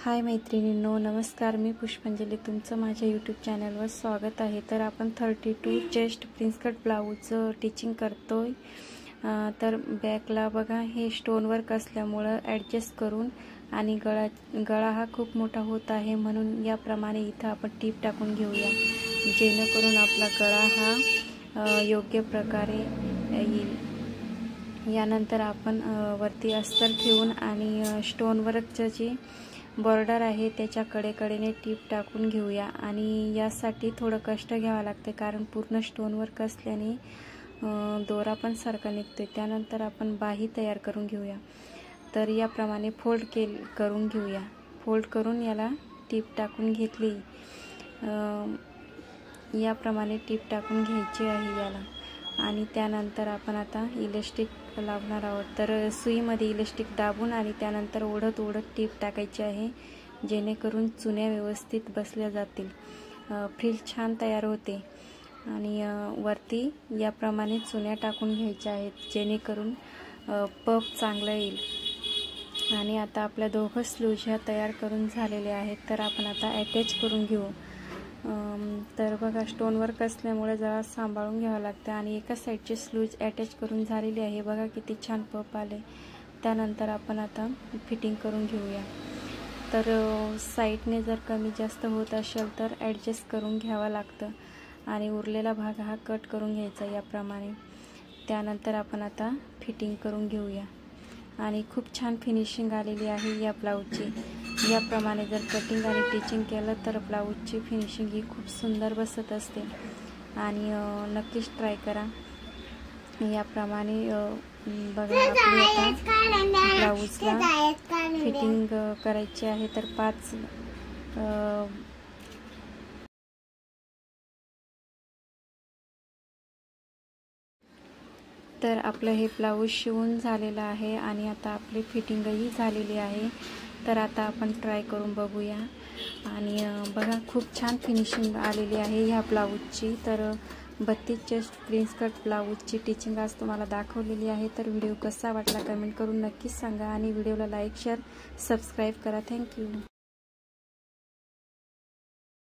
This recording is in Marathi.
हाय मैत्रिणींनो, नमस्कार. मी पुष्पांजली, तुमचं माझ्या यूट्यूब चॅनलवर स्वागत आहे. तर आपण 32 चेस्ट प्रिन्स कट ब्लाऊजचं टीचिंग करतोय. तर बॅकला बघा हे स्टोन वर्क असल्यामुळं ॲडजस्ट करून आणि गळा हा खूप मोठा होत आहे, म्हणून याप्रमाणे इथं आपण टीप टाकून घेऊया, जेणेकरून आपला गळा हा योग्य प्रकारे येईल. यानंतर आपण वरती अस्तर ठेवून आणि स्टोन वर्कचं जे बॉर्डर आहे त्याच्या कडेकडेने टीप टाकून घेऊया. आणि यासाठी थोडं कष्ट घ्यावं लागते, कारण पूर्ण स्टोन वर्क असल्याने दोरा पण सारखा निघतोय. त्यानंतर आपण बाही तयार करून घेऊया. तर याप्रमाणे करून घेऊया. फोल्ड करून याला टीप टाकून घेतली. याप्रमाणे टीप टाकून घ्यायची आहे याला. आणि त्यानंतर आपण आता इलास्टिक लावणार आहोत. तर सुईमध्ये इलास्टिक दाबून आणि त्यानंतर ओढत टीप टाकायची आहे, जेणेकरून चुन्या व्यवस्थित बसल्या जातील. फ्रिल छान तयार होते. आणि वरती याप्रमाणे चुन्या टाकून घ्यायच्या आहेत, जेणेकरून पफ चांगला येईल. आणि आता आपल्या दोघं स्लूज ह्या तयार करून झालेल्या आहेत. तर आपण आता अटॅच करून घेऊ. तर बघा स्टोन वर्क असल्यामुळे जरा सांभाळून घ्यावं लागतं. आणि एका साईडचे स्लूज अटॅच करून झालेली आहे. बघा किती छान पफ आले. त्यानंतर आपण आता फिटिंग करून घेऊया. तर साईडने जर कमी जास्त होत असेल तर ॲडजस्ट करून घ्यावं लागतं. आणि उरलेला भाग हा कट करून घ्यायचा याप्रमाणे. त्यानंतर आपण आता फिटिंग करून घेऊया. आणि खूप छान फिनिशिंग आलेली आहे या ब्लाऊजची. याप्रमाणे जर कटिंग आणि टिचिंग केलं तर ब्लाऊजची फिनिशिंग ही खूप सुंदर बसत असते. आणि नक्कीच ट्राय करा. याप्रमाणे बघा आपली आता ब्लाऊजला फिटिंग करायची आहे. तर 5 तर आपलं हे ब्लाऊज शिवून झालेलं आहे आणि आता आपली फिटिंगही झालेली आहे. तर आता आपण ट्राय करून बघूया. आणि बघा खूप छान फिनिशिंग आलेली आहे ह्या ब्लाऊजची. तर 32 चेस्ट प्रिन्स कट ब्लाऊजची टीचिंग आज तुम्हाला दाखवलेली आहे. तर व्हिडिओ कसा वाटला कमेंट करून नक्कीच सांगा. आणि व्हिडिओला लाईक शेअर सबस्क्राईब करा. थँक्यू.